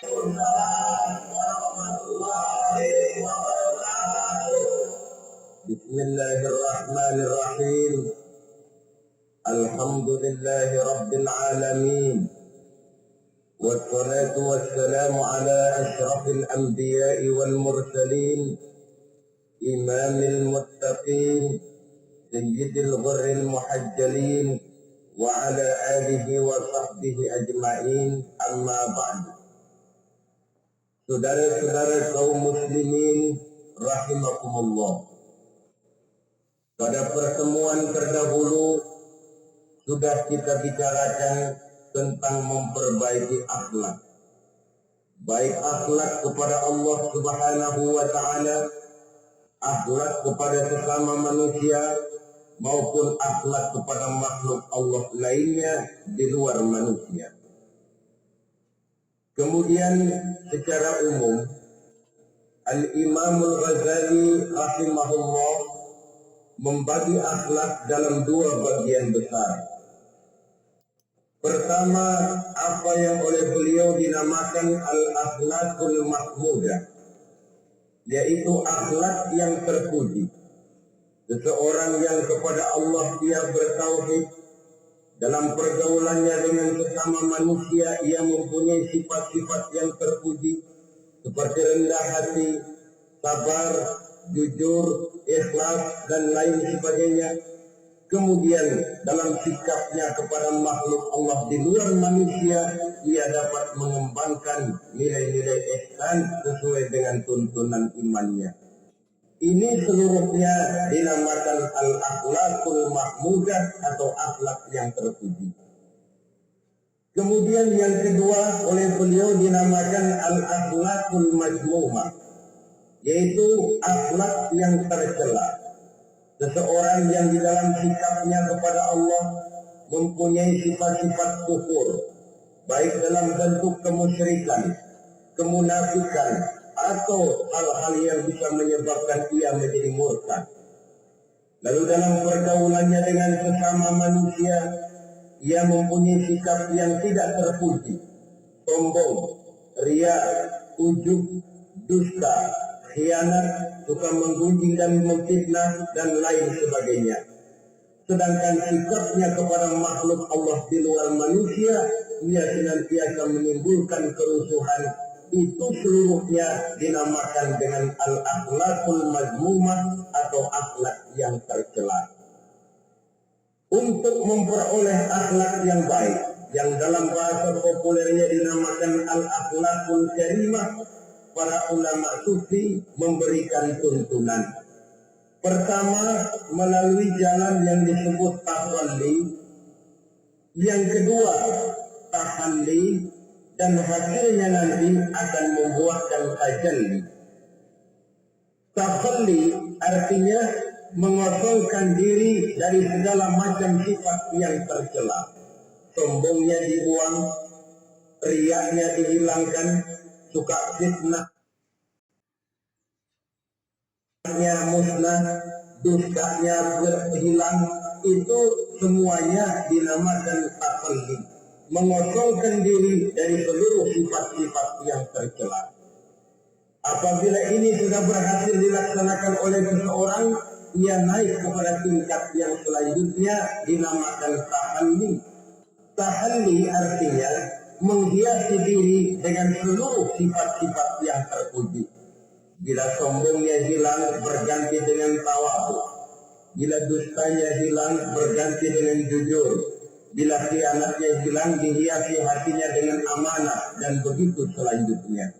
Bismillahirrahmanirrahim. Alhamdulillahi rabbil alamin. Wassalatu wassalamu ala asyrafil anbiya'i wal mursalin, imamil muttaqin, sayyidil ghurril muhajjalin, wa ala alihi wa sahbihi ajma'in, amma ba'du. Saudara-saudara kaum muslimin rahimakumullah. Pada pertemuan terdahulu sudah kita bicarakan tentang memperbaiki akhlak. Baik akhlak kepada Allah Subhanahu wa taala, akhlak kepada sesama manusia, maupun akhlak kepada makhluk Allah lainnya di luar manusia. Kemudian secara umum Al-Imam Al-Ghazali rahimahullah membagi akhlak dalam dua bagian besar. Pertama, apa yang oleh beliau dinamakan al-akhlakul mahmudah, yaitu akhlak yang terpuji. Seseorang yang kepada Allah dia bertauhid, dalam pergaulannya dengan sesama manusia ia mempunyai sifat-sifat yang terpuji, seperti rendah hati, sabar, jujur, ikhlas, dan lain sebagainya. Kemudian dalam sikapnya kepada makhluk Allah di luar manusia, ia dapat mengembangkan nilai-nilai ihsan sesuai dengan tuntunan imannya. Ini seluruhnya dinamakan al-akhlakul mahmudah atau akhlak yang terpuji. Kemudian yang kedua oleh beliau dinamakan al-akhlakul mazmumah, yaitu akhlak yang tercela. Seseorang yang di dalam sikapnya kepada Allah mempunyai sifat-sifat kufur, baik dalam bentuk kemusyrikan, kemunafikan, atau hal-hal yang bisa menyebabkan ia menjadi murtad. Lalu dalam pergaulannya dengan sesama manusia, ia mempunyai sikap yang tidak terpuji, sombong, ria, ujub, dusta, khianat, suka menggunjing dan memfitnah, dan lain sebagainya. Sedangkan sikapnya kepada makhluk Allah di luar manusia, ia senantiasa menimbulkan kerusuhan. Itu seluruhnya dinamakan dengan al-akhlakul mazmumah atau akhlak yang tercela. Untuk memperoleh akhlak yang baik, yang dalam bahasa populernya dinamakan al-akhlakul karimah, para ulama sufi memberikan tuntunan. Pertama, melalui jalan yang disebut takhalli. Yang kedua, tahalli, dan hasilnya nanti akan membuahkan tajalli. Takhalli artinya mengosongkan diri dari segala macam sifat yang tercela. Sombongnya dibuang, riaknya dihilangkan, suka fitnah musnah, dustanya berhilang. Itu semuanya dinamakan takhalli, mengosongkan diri dari seluruh sifat-sifat yang tercela. Apabila ini sudah berhasil dilaksanakan oleh seseorang, ia naik kepada tingkat yang selanjutnya dinamakan tahalli. Tahalli artinya menghiasi diri dengan seluruh sifat-sifat yang terpuji. Bila sombongnya hilang, berganti dengan tawadhu. Bila dustanya hilang, berganti dengan jujur. Bila khianatnya hilang, dihiasi hatinya dengan amanah, dan begitu selanjutnya.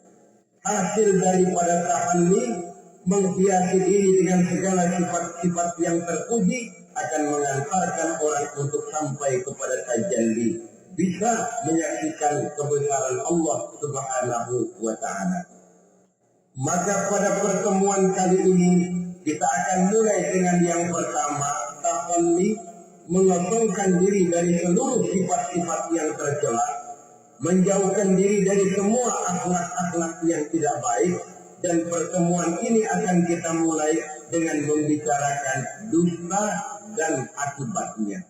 Hasil daripada tahalli, menghiasi diri dengan segala sifat-sifat yang terpuji, akan mengantarkan orang untuk sampai kepada tajalli, bisa menyaksikan kebesaran Allah Subhanahu wa ta'ala. Maka pada pertemuan kali ini kita akan mulai dengan yang pertama, takhalli, mengosongkan diri dari seluruh sifat-sifat yang tercela, menjauhkan diri dari semua akhlak-akhlak yang tidak baik. Dan pertemuan ini akan kita mulai dengan membicarakan dusta dan akibatnya.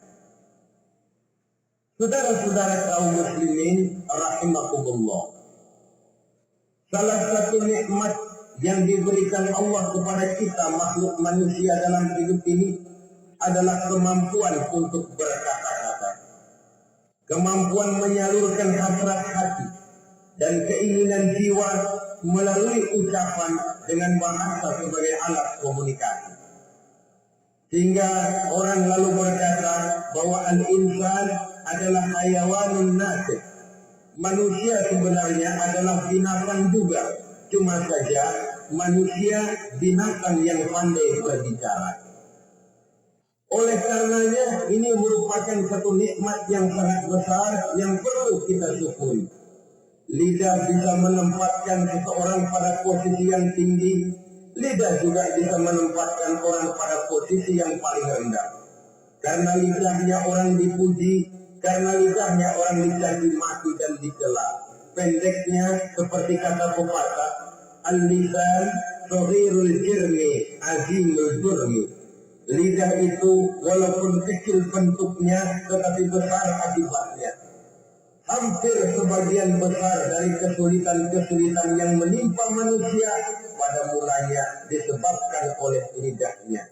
Saudara-saudara kaum muslimin rahimakumullah, Salah satu nikmat yang diberikan Allah kepada kita makhluk manusia dalam hidup ini adalah kemampuan untuk berkata-kata, kemampuan menyalurkan hasrat hati dan keinginan jiwa melalui ucapan dengan bahasa sebagai alat komunikasi. Sehingga orang lalu berkata bahwa al-insan adalah hayawanun nasib. Manusia sebenarnya adalah binatang juga, cuma saja manusia binatang yang pandai berbicara. Oleh karenanya ini merupakan satu nikmat yang sangat besar yang perlu kita syukuri. Lidah bisa menempatkan seseorang pada posisi yang tinggi, lidah juga bisa menempatkan orang pada posisi yang paling rendah. Karena lidahnya orang dipuji, karena lidahnya orang dicaci maki dan dicela. Pendeknya seperti kata pepatah, al-lisan saghirul jirmi azimul jurmi. Lidah itu walaupun kecil bentuknya tetapi besar akibatnya. Hampir sebagian besar dari kesulitan-kesulitan yang menimpa manusia pada mulanya disebabkan oleh lidahnya.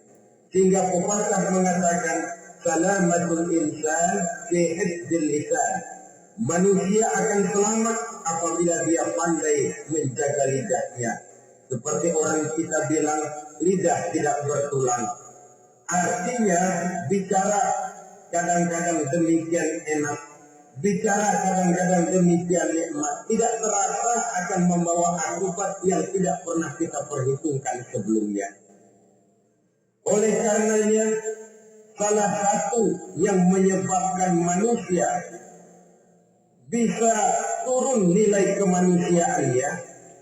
Sehingga pepatah mengatakan salamatul insan fi hifdzil lisan. Manusia akan selamat apabila dia pandai menjaga lidahnya. Seperti orang kita bilang, lidah tidak bertulang. Artinya bicara kadang-kadang demikian enak, bicara kadang-kadang demikian nikmat, tidak terasa akan membawa akibat yang tidak pernah kita perhitungkan sebelumnya. Oleh karenanya, salah satu yang menyebabkan manusia bisa turun nilai kemanusiaannya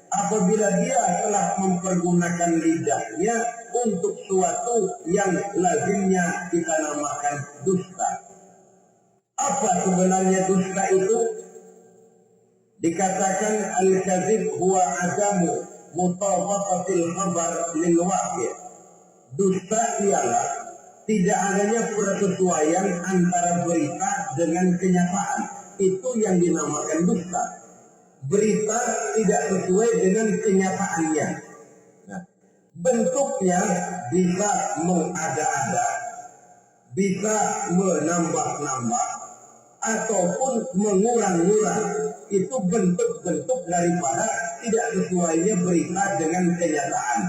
apabila dia telah mempergunakan lidahnya untuk suatu yang lazimnya kita namakan dusta. Apa sebenarnya dusta itu? Dikatakan al-kadzib huwa adamu mutabaqatil khabar lil waqi'. Dusta ialah tidak adanya persesuaian antara berita dengan kenyataan. Itu yang dinamakan dusta. Berita tidak sesuai dengan kenyataannya. Nah, bentuknya bisa mengada-ada, bisa menambah-nambah, ataupun mengurang-ngurang. Itu bentuk-bentuk daripada tidak sesuainya berita dengan kenyataan.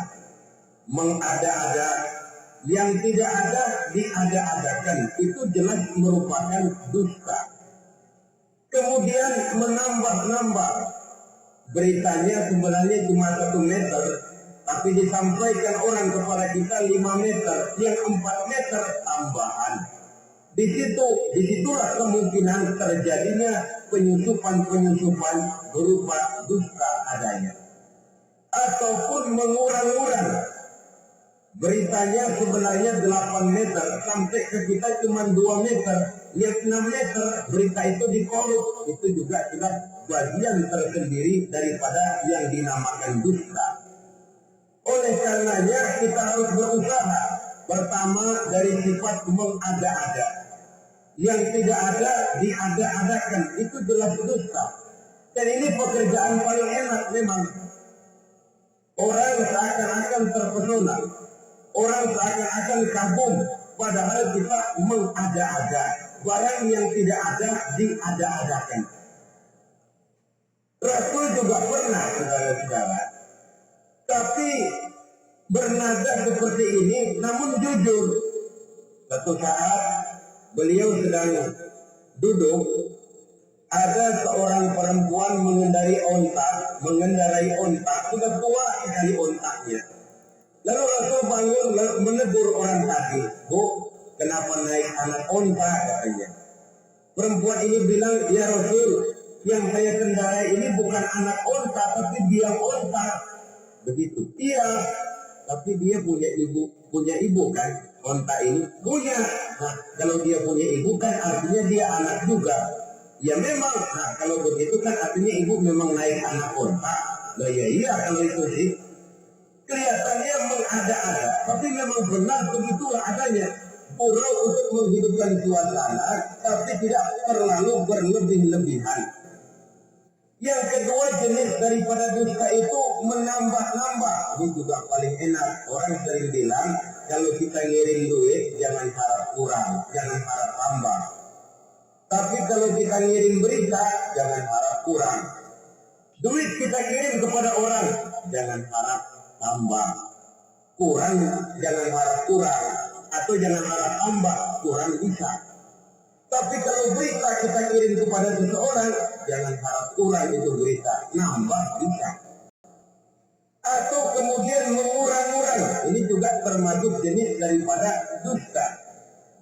Mengada-ada, yang tidak ada diada-adakan, itu jelas merupakan dusta. Kemudian menambah-nambah, beritanya sebenarnya cuma 1 meter, tapi disampaikan orang kepada kita 5 meter, yang 4 meter tambahan. Disitulah kemungkinan terjadinya penyusupan-penyusupan berupa dusta adanya. Ataupun mengurang-urang. Beritanya sebenarnya 8 meter, sampai ke kita cuma 2 meter. Yang 6 meter, berita itu dikorup. Itu juga sudah bagian tersendiri daripada yang dinamakan dusta. Oleh karenanya kita harus berusaha. Pertama dari sifat mengada-ada. Yang tidak ada diada-adakan, itu jelas dusta. Dan ini pekerjaan paling enak memang. Orang seakan-akan terpesona, orang seakan-akan kagum, padahal kita mengada-ada. Barang yang tidak ada diada-adakan. Rasul juga pernah, saudara-saudara, tapi bernada seperti ini, namun jujur. Suatu saat beliau sedang duduk, ada seorang perempuan mengendarai onta, sudah tua sekali ontanya. Lalu Rasul bangun lalu menegur orang tadi, "Bu, kenapa naik anak onta?" katanya. Perempuan ini bilang, "Ya Rasul, yang saya kendarai ini bukan anak onta, tapi biang onta." Begitu. Iya, tapi dia punya ibu kan? Onta ini punya. Nah, kalau dia punya ibu kan artinya dia anak juga. Ya memang. Nah, kalau begitu kan artinya ibu memang naik anak onta. Nah ya iya kalau itu sih. Kelihatannya mengada-ada, tapi memang benar begitulah adanya. Pura untuk menghidupkan suasana, tapi tidak terlalu berlebih-lebihan. Yang kedua jenis daripada dusta itu menambah-nambah. Ini juga paling enak. Orang sering bilang kalau kita ngirim duit jangan harap kurang, jangan harap tambah. Tapi kalau kita ngirim berita jangan harap kurang. Duit kita kirim kepada orang jangan harap tambah. Kurang jangan harap kurang, atau jangan harap tambah, kurang bisa. Tapi kalau berita kita kirim kepada seseorang, jangan harap kurang itu berita, nambah bisa. Atau kemudian mengurang-urang, ini juga termasuk jenis daripada dusta.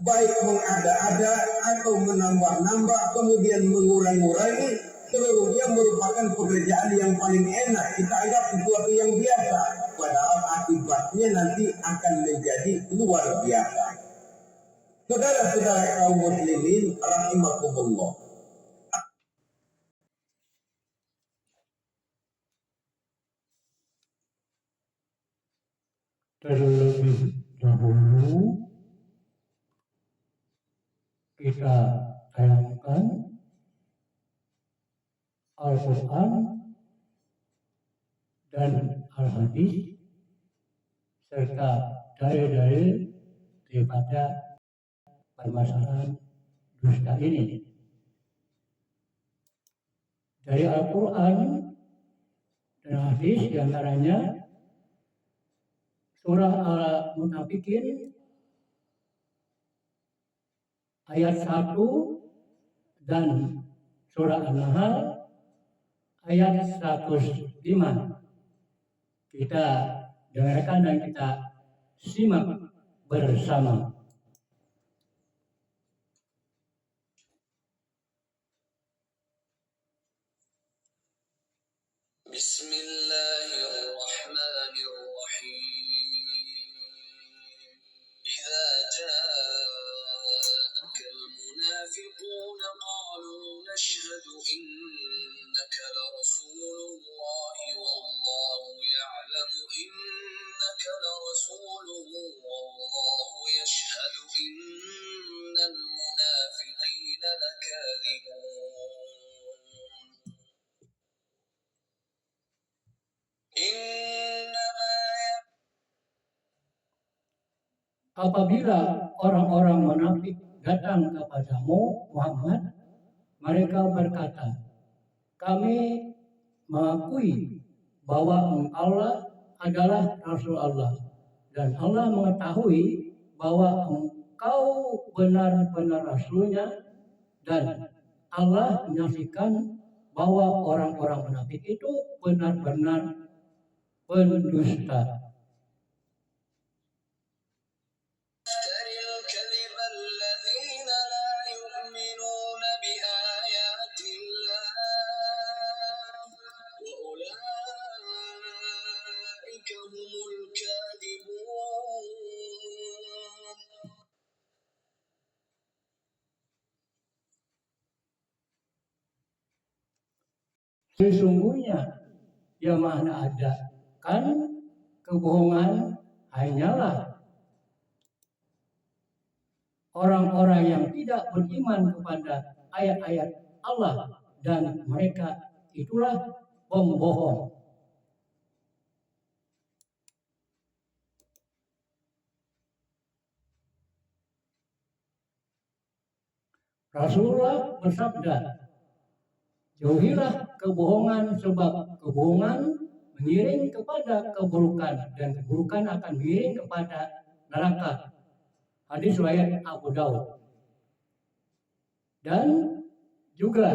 Baik mengada-ada atau menambah-nambah, kemudian mengurang-urangi, seluruhnya merupakan pekerjaan yang paling enak. Kita anggap sesuatu yang biasa, padahal akibatnya nanti akan menjadi luar biasa. Saudara-saudara kaum muslimin rahimakumullah. Terlebih dahulu kita tayangkan Al-Quran dan Al-Hadis serta dalil-dalil daripada permasalahan dusta ini. Dari Al-Quran dan Hadis diantaranya surah Al-Munafikin ayat 1 dan surah An-Nahl ayat 105. Kita dengarkan dan kita simak bersama. Bismillahirrahmanirrahim. Idza ja'aka al-munafiquna qalu nashhadu innaka la rasulullah wallahu ya'lamu innaka la rasuluhu wallahu yashhadu innal munafiqina lakadhibun. Apabila orang-orang munafik datang kepadamu Muhammad, mereka berkata, kami mengakui bahwa engkau adalah Rasul Allah dan Allah mengetahui bahwa engkau benar-benar Rasulnya, dan Allah menyaksikan bahwa orang-orang munafik itu benar-benar pendusta. Sesungguhnya yang mana adakan kebohongan hanyalah orang-orang yang tidak beriman kepada ayat-ayat Allah, dan mereka itulah pembohong. Rasulullah bersabda, jauhilah kebohongan sebab kebohongan mengiring kepada keburukan dan keburukan akan mengiring kepada neraka. Hadis riwayat Abu Daud. Dan juga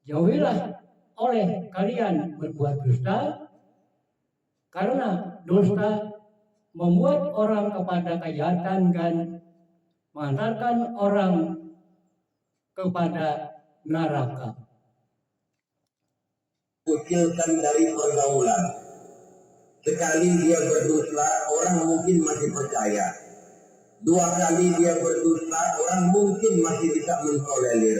jauhilah oleh kalian berbuat dusta, karena dusta membuat orang kepada kejahatan dan mengantarkan orang kepada neraka. Kucilkan dari pergaulan. Sekali dia berdusta, orang mungkin masih percaya. 2 kali dia berdusta, orang mungkin masih bisa mentolerir.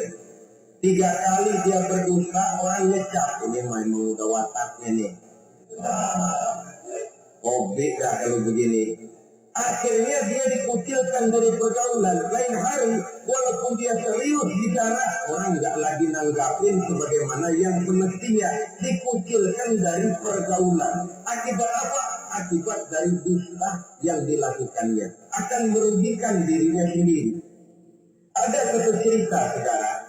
3 kali dia berdusta, orang ngecap, ini memang udah wataknya nih. Oh beda kalau begini. Akhirnya dia dikucilkan dari pergaulan. Lain hari, walaupun dia serius bicara, orang nggak lagi nanggapin sebagaimana yang semestinya. Dikucilkan dari pergaulan. Akibat apa? Akibat dari dusta yang dilakukannya. Akan merugikan dirinya sendiri. Ada satu cerita sekarang.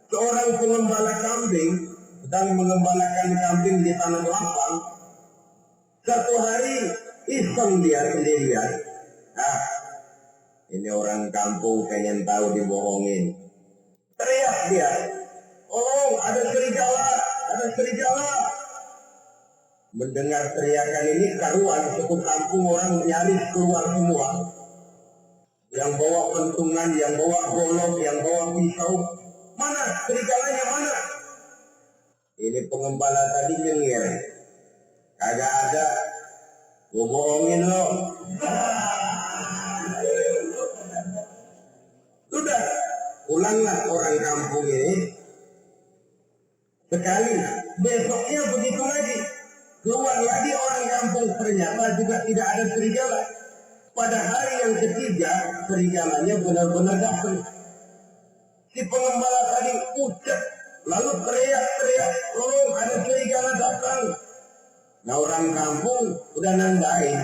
Seorang pengembala kambing sedang mengembalakan kambing di tanah lapang. Satu hari iseng dia sendirian. Ini orang kampung pengen tahu dibohongin. Teriak dia, "Tolong, ada serigala, ada serigala." Mendengar teriakan ini karuan, satu kampung orang nyaris keluar semua. Yang bawa pentungan, yang bawa golok, yang bawa pisau. Mana serigalanya, mana? Ini pengembala tadi nyengir. Kagak ada. Gua bohongin lo. Sudah, pulanglah orang kampung ini. Sekali, besoknya begitu lagi. Keluar lagi orang kampung, ternyata juga tidak ada serigala. Pada hari yang ketiga, serigalanya benar-benar datang. Si pengembala tadi ucap, lalu teriak-teriak, "Tolong, ada serigala datang." Nah, orang kampung udah nandain.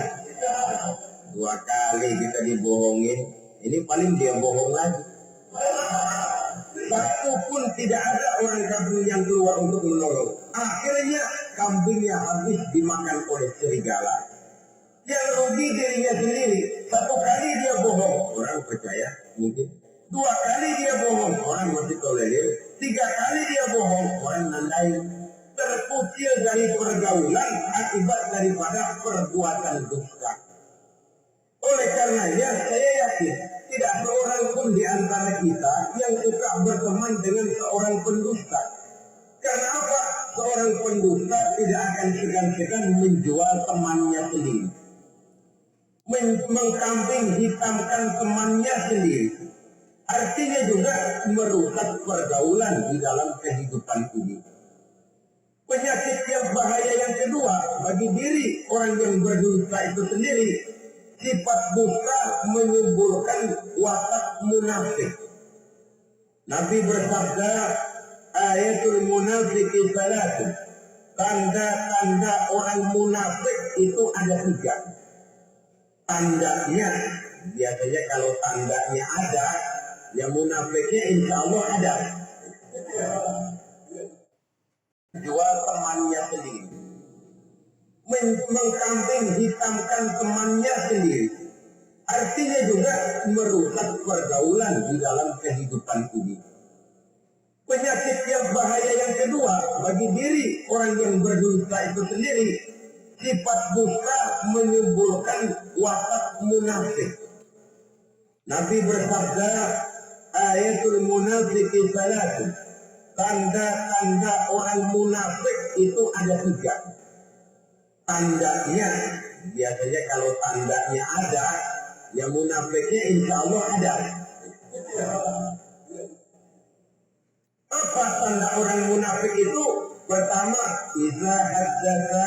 2 kali kita dibohongin, ini paling dia bohong lagi. Satu pun tidak ada orang kampung yang keluar untuk menolong. Akhirnya kambingnya habis dimakan oleh serigala. Yang rugi dirinya sendiri. 1 kali dia bohong, orang percaya mungkin. 2 kali dia bohong, orang masih tolerir. 3 kali dia bohong, orang nandain. Terkucil dari pergaulan akibat daripada perbuatan dusta. Oleh karenanya saya yakin tidak seorang pun di antara kita yang suka berteman dengan seorang pendusta. Karena apa? Seorang pendusta tidak akan segan-segan menjual temannya sendiri. Mengkambing hitamkan temannya sendiri. Artinya juga merusak pergaulan di dalam kehidupan ini. Penyakit yang bahaya yang kedua bagi diri orang yang berdusta itu sendiri, sifat dusta menyuburkan watak munafik. Nabi bersabda, "Ayatul munafiki salatun." Tanda-tanda orang munafik itu ada 3. Tandanya, biasanya kalau tandanya ada, ya munafiknya insya Allah ada. Jual temannya sendiri. Mengkambing hitamkan temannya sendiri. Artinya juga merusak pergaulan di dalam kehidupan ini. Penyakit yang bahaya yang kedua bagi diri orang yang berdusta itu sendiri, sifat dusta menyuburkan watak munafik. Nabi bersabda, "Ayatul munafiki salatun." Tanda-tanda orang munafik itu ada 3. Tandanya, biasanya kalau tandanya ada, ya munafiknya insya Allah ada. Apa tanda orang munafik itu? Pertama, idza haddatsa